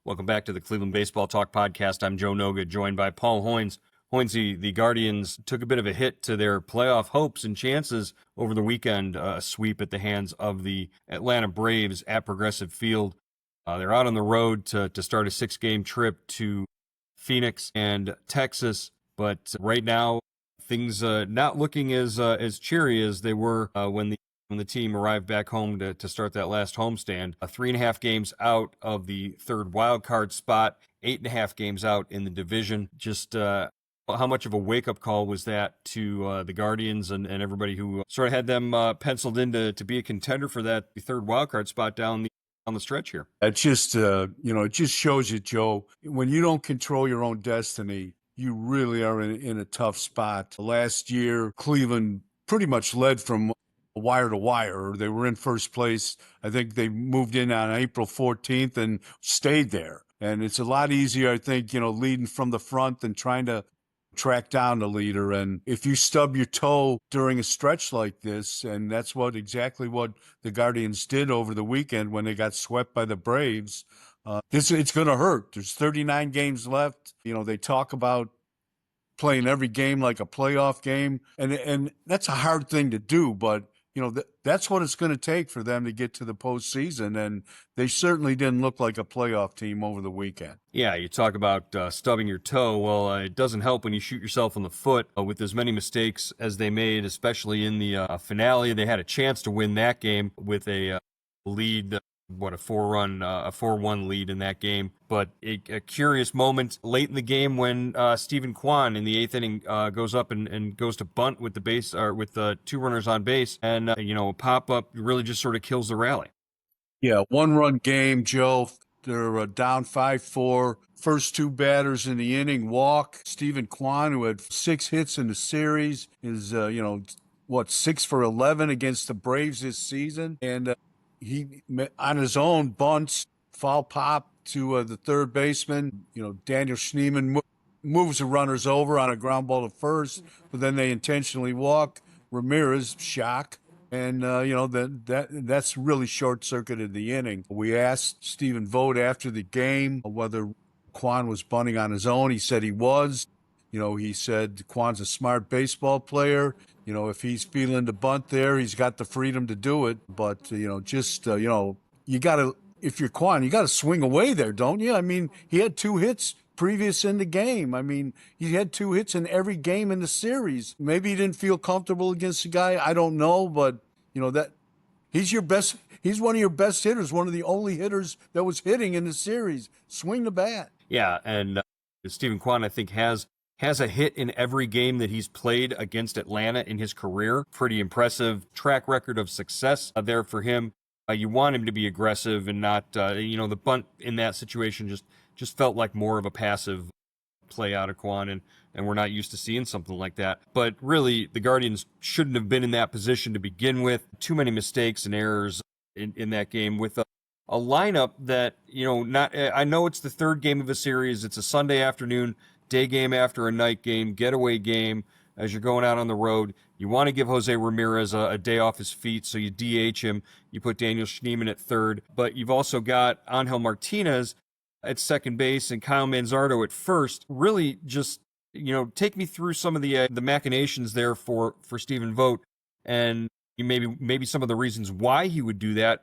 Welcome back to the Cleveland Baseball Talk podcast. I'm Joe Noga, joined by Paul Hoynes. Hoynes, the Guardians took a bit of a hit to their playoff hopes and chances over the weekend, a sweep at the hands of the Atlanta Braves at Progressive Field. They're out on the road to start a 6-game trip to Phoenix and Texas, but right now things not looking as cheery as they were when the team arrived back home to start that last homestand. 3.5 games out of the third wild card spot, 8.5 games out in the division. Just how much of a wake-up call was that to the Guardians and everybody who sort of had them penciled in to be a contender for that third wild card spot down on the stretch here? It just, it just shows you, Joe, when you don't control your own destiny, you really are in a tough spot. Last year, Cleveland pretty much led from wire to wire. They were in first place. I think they moved in on April 14th and stayed there. And it's a lot easier, I think, leading from the front than trying to track down the leader. And if you stub your toe during a stretch like this, and that's exactly what the Guardians did over the weekend when they got swept by the Braves, it's going to hurt. There's 39 games left. They talk about playing every game like a playoff game, and that's a hard thing to do, but that's what it's going to take for them to get to the postseason, and they certainly didn't look like a playoff team over the weekend. Yeah, you talk about stubbing your toe. Well, it doesn't help when you shoot yourself in the foot with as many mistakes as they made, especially in the finale. They had a chance to win that game with a lead, a 4-1 lead in that game. But a curious moment late in the game when Stephen Kwan in the 8th inning goes up and goes to bunt with the base or with 2 runners on base, and a pop up really just sort of kills the rally. Yeah, 1-run game, Joe. They're down 5-4. First 2 batters in the inning walk. Stephen Kwan, who had 6 hits in the series, is 6 for 11 against the Braves this season, and he, on his own, bunts, foul pop to the third baseman. Daniel Schneemann moves the runners over on a ground ball to first, but then they intentionally walk. Ramirez, shock. And, that's really short-circuited the inning. We asked Stephen Vogt after the game whether Kwan was bunting on his own. He said he was. He said Kwan's a smart baseball player. If he's feeling the bunt there, he's got the freedom to do it. But, you got to, if you're Kwan, you got to swing away there, don't you? I mean, he had 2 hits previous in the game. I mean, he had 2 hits in every game in the series. Maybe he didn't feel comfortable against the guy. I don't know, but, that he's one of your best hitters, one of the only hitters that was hitting in the series. Swing the bat. Yeah, and Stephen Kwan, I think, has a hit in every game that he's played against Atlanta in his career. Pretty impressive track record of success there for him. You want him to be aggressive and not, the bunt in that situation just felt like more of a passive play out of Kwan, and we're not used to seeing something like that. But really, the Guardians shouldn't have been in that position to begin with. Too many mistakes and errors in that game with a lineup that, I know it's the 3rd game of a series. It's a Sunday afternoon, day game after a night game, getaway game. As you're going out on the road, you want to give Jose Ramirez a day off his feet, so you DH him. You put Daniel Schneemann at third, but you've also got Angel Martinez at second base and Kyle Manzardo at first. Really just, take me through some of the machinations there for Stephen Vogt, and maybe some of the reasons why he would do that.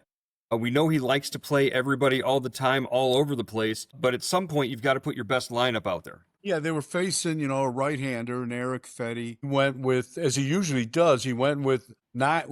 We know he likes to play everybody all the time, all over the place, but at some point you've got to put your best lineup out there. Yeah, they were facing, a right-hander, and Eric Fetty. He went with, as he usually does, he went with 9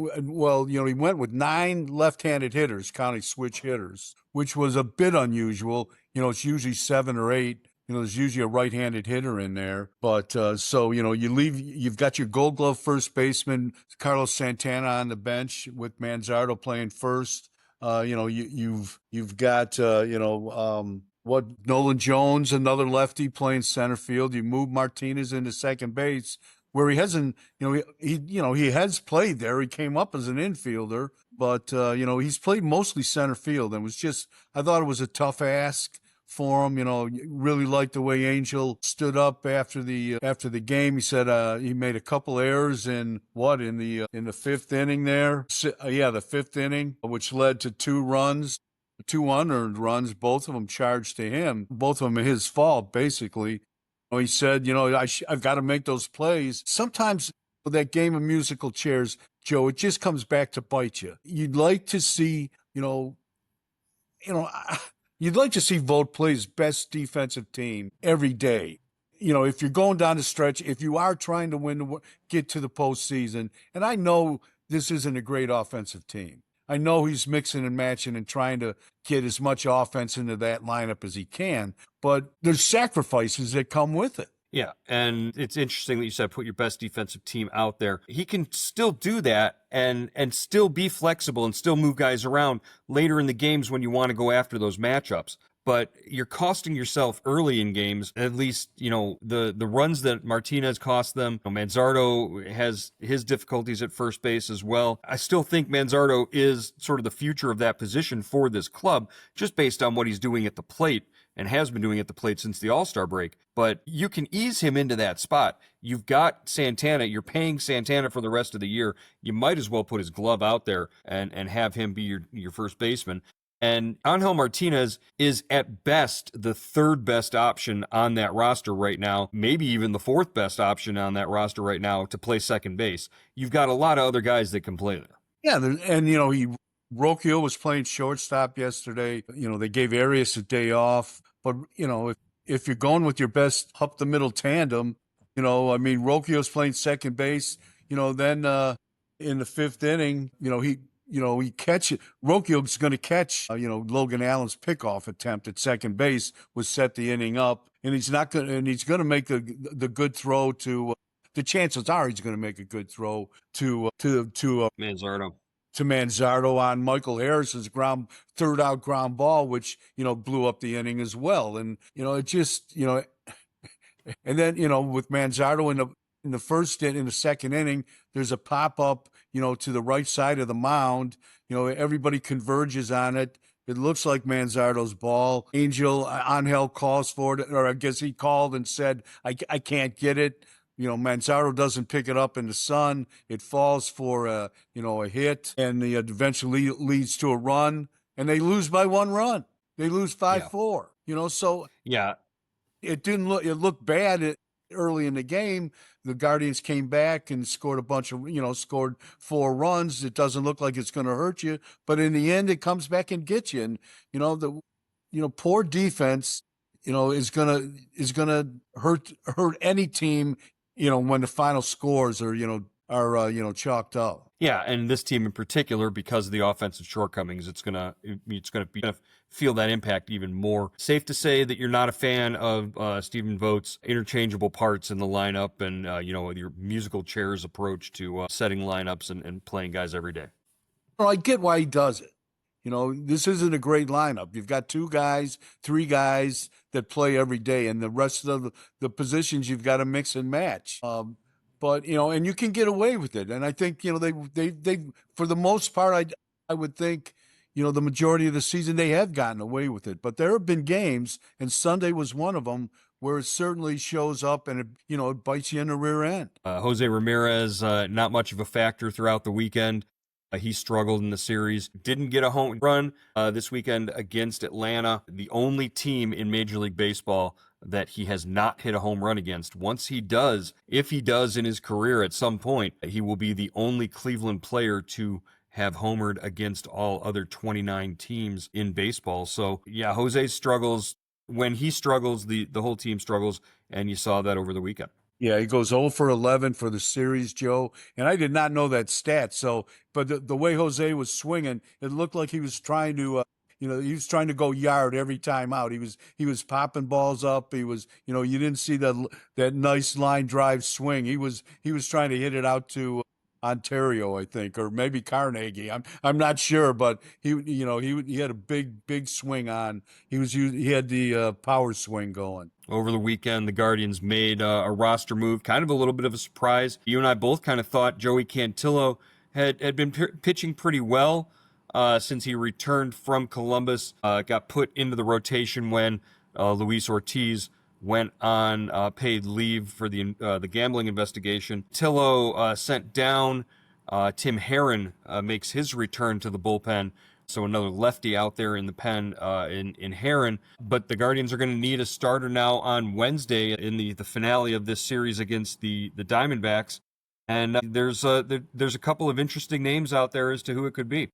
left-handed hitters, counting switch hitters, which was a bit unusual. It's usually 7 or 8. There's usually a right-handed hitter in there. But you've got your Gold Glove first baseman, Carlos Santana, on the bench with Manzardo playing first. You've got, Nolan Jones, another lefty playing center field. You move Martinez into second base, where he hasn't, he has played there. He came up as an infielder, but he's played mostly center field, and I thought it was a tough ask for him. Really liked the way Angel stood up after the game. He said he made a couple errors in the 5th inning there. The 5th inning, which led to 2 runs. two unearned runs, both of them charged to him, both of them his fault, basically. He said, I've got to make those plays. Sometimes with that game of musical chairs, Joe, it just comes back to bite you. You'd like to see, you know, you'd like to see Vogt play his best defensive team every day. If you're going down the stretch, if you are trying to win, get to the postseason, and I know this isn't a great offensive team. I know he's mixing and matching and trying to get as much offense into that lineup as he can, but there's sacrifices that come with it. Yeah, and it's interesting that you said put your best defensive team out there. He can still do that and still be flexible and still move guys around later in the games when you want to go after those matchups. But you're costing yourself early in games. At least, the runs that Martinez cost them. Manzardo has his difficulties at first base as well. I still think Manzardo is sort of the future of that position for this club, just based on what he's doing at the plate and has been doing at the plate since the All-Star break. But you can ease him into that spot. You've got Santana. You're paying Santana for the rest of the year. You might as well put his glove out there and have him be your first baseman. And Angel Martinez is at best the third best option on that roster right now, maybe even the fourth best option on that roster right now to play second base. You've got a lot of other guys that can play there. Yeah, and Rocchio was playing shortstop yesterday. They gave Arias a day off, but if you're going with your best up the middle tandem, Rocchio's playing second base. Then in the fifth inning, he catches. Rocchio's going to catch. Logan Allen's pickoff attempt at second base was set the inning up, and he's not going. And he's going to make the good throw to. The chances are he's going to make a good throw to Manzardo. To Manzardo on Michael Harris's third out ground ball, which blew up the inning as well. And it just and then with Manzardo in the second inning, there's a pop up to the right side of the mound. Everybody converges on it. It looks like Manzardo's ball. Angel calls for it, or I guess he called and said, I can't get it. Manzardo doesn't pick it up in the sun. It falls for a hit, and it eventually leads to a run, and they lose by one run. They lose 5-4. So yeah, it didn't look. It looked bad early in the game. The Guardians came back and scored scored 4 runs. It doesn't look like it's going to hurt you, but in the end, it comes back and gets you. And poor defense, is gonna hurt any team. When the final scores are chalked up. Yeah, and this team in particular, because of the offensive shortcomings, it's gonna feel that impact even more. Safe to say that you're not a fan of Stephen Vogt's interchangeable parts in the lineup, and your musical chairs approach to setting lineups and playing guys every day. Well, I get why he does it. This isn't a great lineup. You've got 2 guys, 3 guys that play every day, and the rest of the positions you've got to mix and match. But and you can get away with it. And I think they for the most part, I would think the majority of the season they have gotten away with it. But there have been games, and Sunday was one of them, where it certainly shows up and it bites you in the rear end. Jose Ramirez, not much of a factor throughout the weekend. He struggled in the series. Didn't get a home run this weekend against Atlanta, the only team in Major League Baseball that he has not hit a home run against. Once he does, if he does in his career at some point, he will be the only Cleveland player to have homered against all other 29 teams in baseball. So, yeah, Jose struggles. When he struggles, the whole team struggles, and you saw that over the weekend. Yeah, he goes 0 for 11 for the series, Joe. And I did not know that stat. So, but the way Jose was swinging, it looked like he was trying to, he was trying to go yard every time out. He was popping balls up. He was, you didn't see that nice line drive swing. He was trying to hit it out to Ontario, I think, or maybe Carnegie. I'm not sure, but he had a big swing on. He had the power swing going. Over the weekend, the Guardians made a roster move, kind of a little bit of a surprise. You and I both kind of thought Joey Cantillo had been pitching pretty well since he returned from Columbus, got put into the rotation when Luis Ortiz went on paid leave for the gambling investigation. Tillo sent down. Tim Herron makes his return to the bullpen So another lefty out there in the pen in Heron. But the Guardians are going to need a starter now on Wednesday in the finale of this series against the Diamondbacks. And there's a couple of interesting names out there as to who it could be.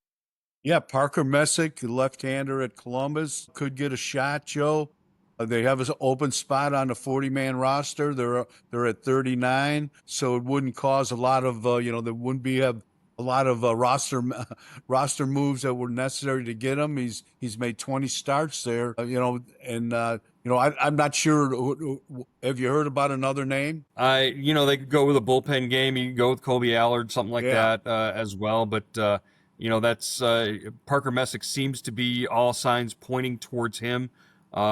Yeah, Parker Messick, the left-hander at Columbus, could get a shot, Joe. They have an open spot on the 40-man roster. They're at 39, so it wouldn't cause a lot of there wouldn't be a lot of roster moves that were necessary to get him. He's made 20 starts there, and I'm not sure. Have you heard about another name? They could go with a bullpen game. You could go with Colby Allard, something like Yeah. that as well. But that's Parker Messick seems to be all signs pointing towards him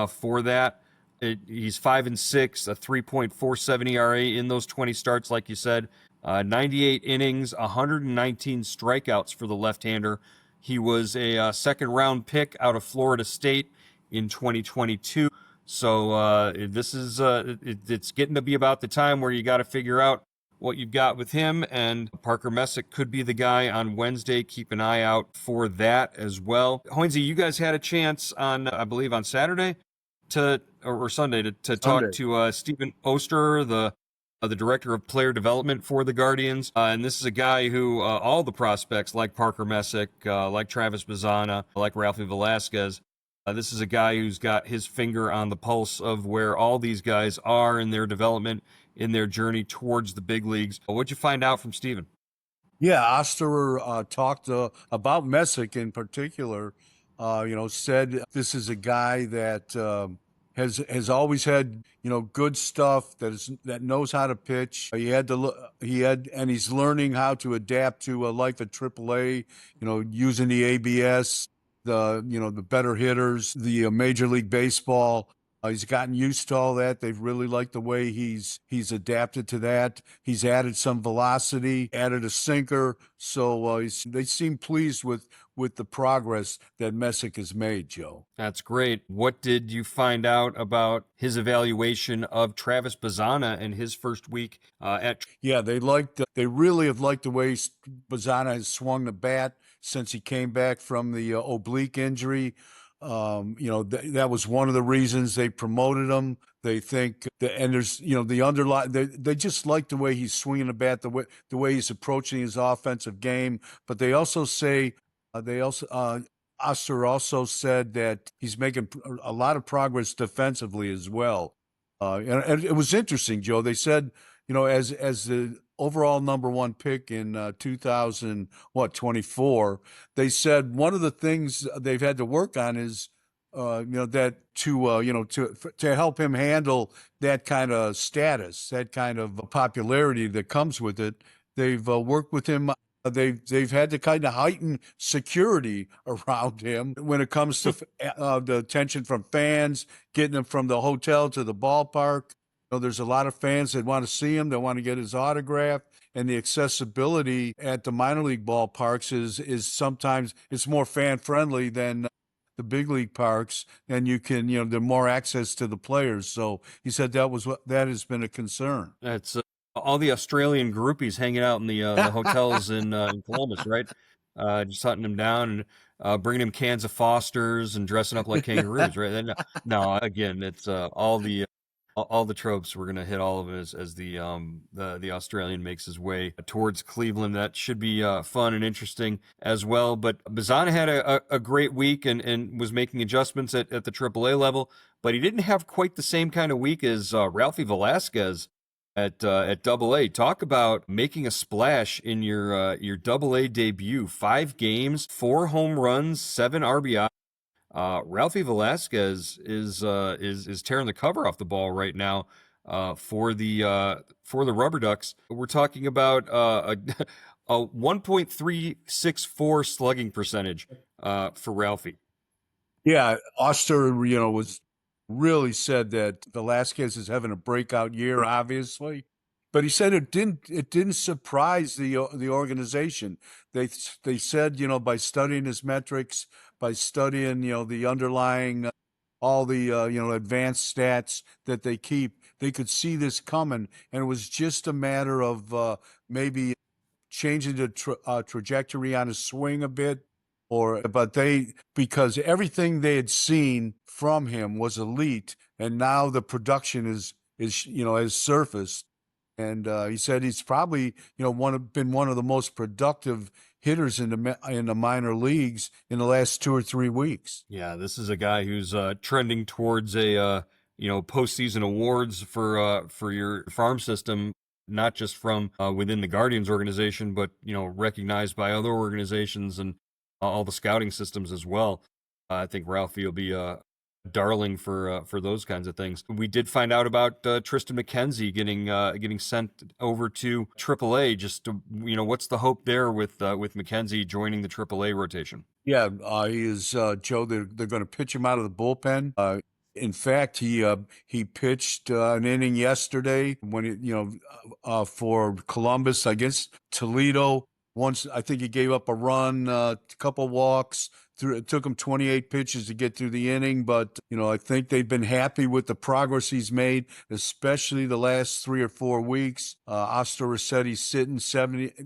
for that. He's 5-6, a 3.47 ERA in those 20 starts, like you said. 98 innings, 119 strikeouts for the left-hander. He was a second round pick out of Florida State in 2022. So it's getting to be about the time where you got to figure out what you've got with him, and Parker Messick could be the guy on Wednesday. Keep an eye out for that as well. Hoynes, you guys had a chance on, I believe, on Saturday or Sunday to talk Sunday. to Stephen Oster, the director of player development for the Guardians. And this is a guy who all the prospects like Parker Messick, like Travis Bazzana, like Ralphie Velasquez, this is a guy who's got his finger on the pulse of where all these guys are in their development, in their journey towards the big leagues. What'd you find out from Steven? Yeah, Osterer talked about Messick in particular. Said this is a guy that has always had good stuff that knows how to pitch. And he's learning how to adapt to a life at AAA. Using the ABS, the better hitters, the Major League Baseball. He's gotten used to all that. They've really liked the way he's adapted to that. He's added some velocity, added a sinker. So they seem pleased with the progress that Messick has made, Joe. That's great. What did you find out about his evaluation of Travis Bazzana in his first week at? Yeah, they really have liked the way Bazzana has swung the bat since he came back from the oblique injury. That was one of the reasons they promoted him. They think and there's the underlying. They just like the way he's swinging the bat, the way he's approaching his offensive game. But they also say they also Oster also said that he's making a lot of progress defensively as well. And it was interesting, Joe. They said, as the overall number one pick in 2024, they said one of the things they've had to work on is, that to help him handle that kind of status, that kind of popularity that comes with it. They've worked with him. They've had to kind of heighten security around him when it comes to the attention from fans, getting him from the hotel to the ballpark. There's a lot of fans that want to see him, that want to get his autograph, and the accessibility at the minor league ballparks is sometimes it's more fan friendly than the big league parks, and you can there's more access to the players. So he said that has been a concern. That's all the Australian groupies hanging out in the hotels in Columbus, right? Just hunting them down and bringing them cans of Fosters and dressing up like kangaroos, right? No, again, it's all the tropes. We're gonna hit all of it as the Australian makes his way towards Cleveland. That should be fun and interesting as well. But Bazzana had a great week and was making adjustments at the AAA level, but he didn't have quite the same kind of week as Ralphie Velasquez at Double A. Talk about making a splash in your Double A debut. 5 games, 4 home runs, 7 RBI. Ralphie Velasquez is tearing the cover off the ball right now for the Rubber Ducks. We're talking about a 1.364 slugging percentage for Ralphie. Yeah, Oster, was really said that Velasquez is having a breakout year, obviously, but he said it didn't surprise the organization. They said by studying his metrics, by studying the underlying all the advanced stats that they keep, they could see this coming, and it was just a matter of maybe changing the trajectory on his swing a bit, because everything they had seen from him was elite, and now the production is has surfaced. And he said he's probably been one of the most productive hitters in the minor leagues in the last 2 or 3 weeks. Yeah, this is a guy who's trending towards a postseason awards for your farm system, not just from within the Guardians organization, but recognized by other organizations and all the scouting systems as well. I think Ralphie will be a darling for those kinds of things. We did find out about Tristan McKenzie getting sent over to AAA. Just what's the hope there with McKenzie joining the AAA rotation? Yeah, he is Joe. They're going to pitch him out of the bullpen. In fact, he pitched an inning yesterday when for Columbus against Toledo. Once I think he gave up a run, a couple walks. It took him 28 pitches to get through the inning, but I think they've been happy with the progress he's made, especially the last 3 or 4 weeks. Ostor said he's sitting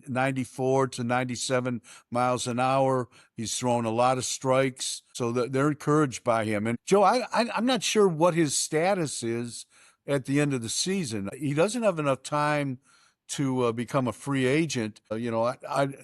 94 to 97 miles an hour. He's thrown a lot of strikes, so they're encouraged by him. And Joe, I'm not sure what his status is at the end of the season. He doesn't have enough time to become a free agent. I'm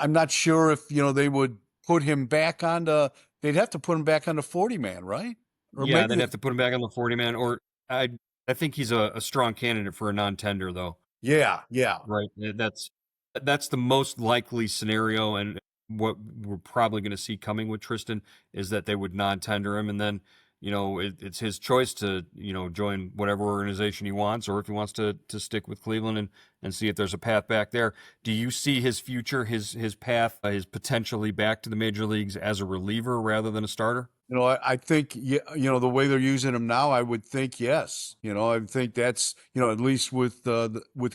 not sure if they would put him back on the. They'd have to put him back on the 40-man, right? Or Yeah, maybe they'd have to put him back on the 40-man, or I think he's a strong candidate for a non-tender though. yeah, yeah. Right. That's the most likely scenario, and what we're probably going to see coming with Tristan is that they would non-tender him, and then it's his choice to join whatever organization he wants, or if he wants to stick with Cleveland and see if there's a path back there. Do you see his future, his path, his potentially back to the major leagues as a reliever rather than a starter? I think, the way they're using him now, I would think yes. I think that's, at least with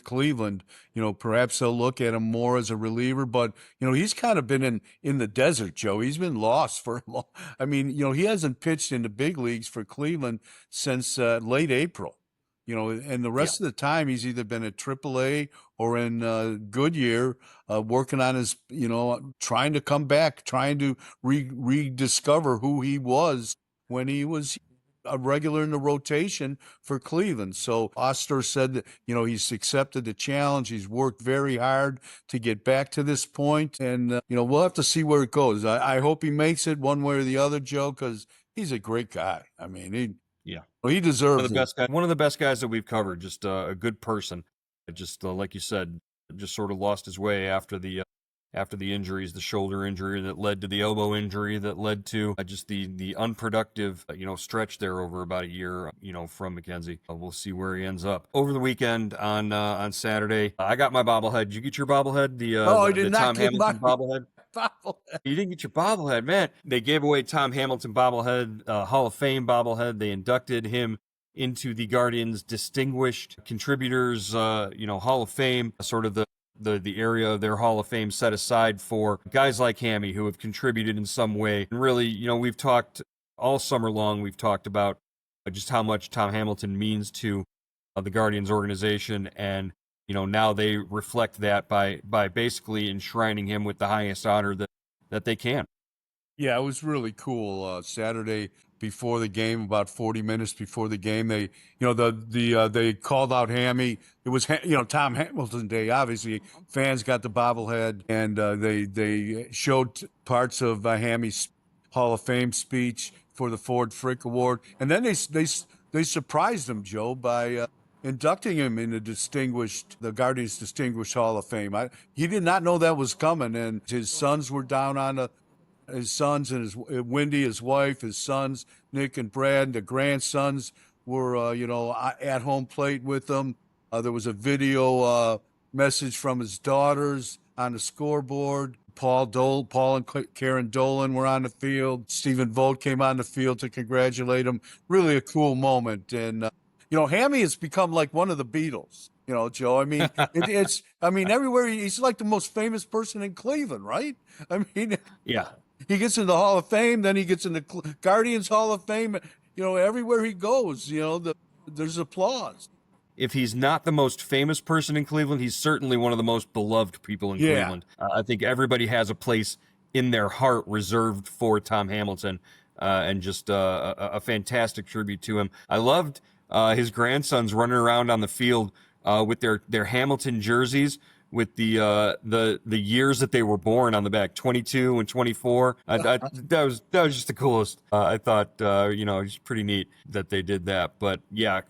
Cleveland, perhaps they'll look at him more as a reliever. But he's kind of been in the desert, Joe. He's been lost for a long. I mean, he hasn't pitched in the big leagues for Cleveland since late April. And the Yeah. rest of the time he's either been at AAA or in Goodyear, working on his, trying to come back, trying to rediscover who he was when he was a regular in the rotation for Cleveland. So Oster said that, he's accepted the challenge. He's worked very hard to get back to this point. And, we'll have to see where it goes. I hope he makes it one way or the other, Joe, because he's a great guy. I mean, Yeah. he deserves it. One of the best guys that we've covered. Just a good person. Just like you said, just sort of lost his way after the injuries, the shoulder injury that led to the elbow injury that led to just the unproductive stretch there over about a year from McKenzie. We'll see where he ends up over the weekend on Saturday. I got my bobblehead. Did you get your bobblehead? I did the not Tom get Hamilton my bobblehead. bobblehead. You didn't get your bobblehead, man. They gave away Tom Hamilton bobblehead, Hall of Fame bobblehead. They inducted him into the Guardians Distinguished Contributors, Hall of Fame, sort of the area of their Hall of Fame set aside for guys like Hammy who have contributed in some way. And really, we've talked all summer long, we've talked about just how much Tom Hamilton means to the Guardians organization, and now they reflect that by basically enshrining him with the highest honor that they can. Yeah, it was really cool. Saturday before the game, about 40 minutes before the game, they, they called out Hammy. It was, Tom Hamilton Day. Obviously, fans got the bobblehead, and they showed parts of Hammy's Hall of Fame speech for the Ford Frick Award, and then they surprised him, Joe, by inducting him in the Guardians Distinguished Hall of Fame. He did not know that was coming, and his sons were down on his sons and his Wendy, his wife, his sons, Nick and Brad, the grandsons were, at home plate with them. There was a video message from his daughters on the scoreboard. Paul and Karen Dolan were on the field. Stephen Vogt came on the field to congratulate him. Really a cool moment. And, Hammy has become like one of the Beatles, Joe. I mean, everywhere he's like the most famous person in Cleveland, right? I mean, Yeah. he gets in the Hall of Fame, then he gets in the Guardians Hall of Fame. Everywhere he goes, there's applause. If he's not the most famous person in Cleveland, he's certainly one of the most beloved people in Yeah. Cleveland. I think everybody has a place in their heart reserved for Tom Hamilton, and just a fantastic tribute to him. I loved his grandsons running around on the field with their Hamilton jerseys with the years that they were born on the back, 22 and 24. That was just the coolest. I thought it's pretty neat that they did that. But yeah,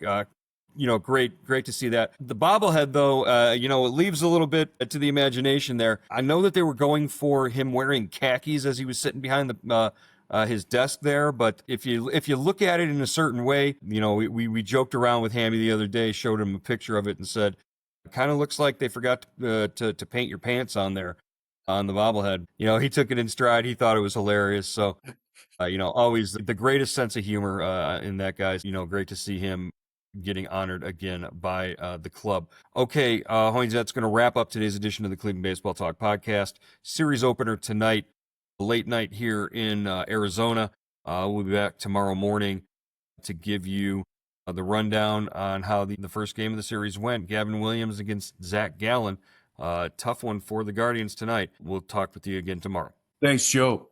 great to see that. The bobblehead, though, it leaves a little bit to the imagination there. I know that they were going for him wearing khakis as he was sitting behind his desk there, but if you look at it in a certain way, we joked around with Hammy the other day, showed him a picture of it, and said, it kind of looks like they forgot to paint your pants on there on the bobblehead. He took it in stride. He thought it was hilarious. So, always the greatest sense of humor in that guy. Great to see him getting honored again by the club. Okay, Hoynes, that's going to wrap up today's edition of the Cleveland Baseball Talk podcast. Series opener tonight, late night here in Arizona. We'll be back tomorrow morning to give you the rundown on how the first game of the series went. Gavin Williams against Zach Gallen. Tough one for the Guardians tonight. We'll talk with you again tomorrow. Thanks, Joe.